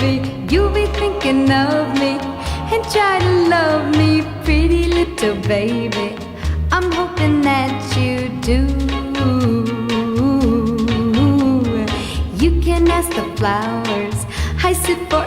baby, you'll be thinking of me and try to love me, pretty little baby. I'm hoping that you do. You can ask the flowers, I sit for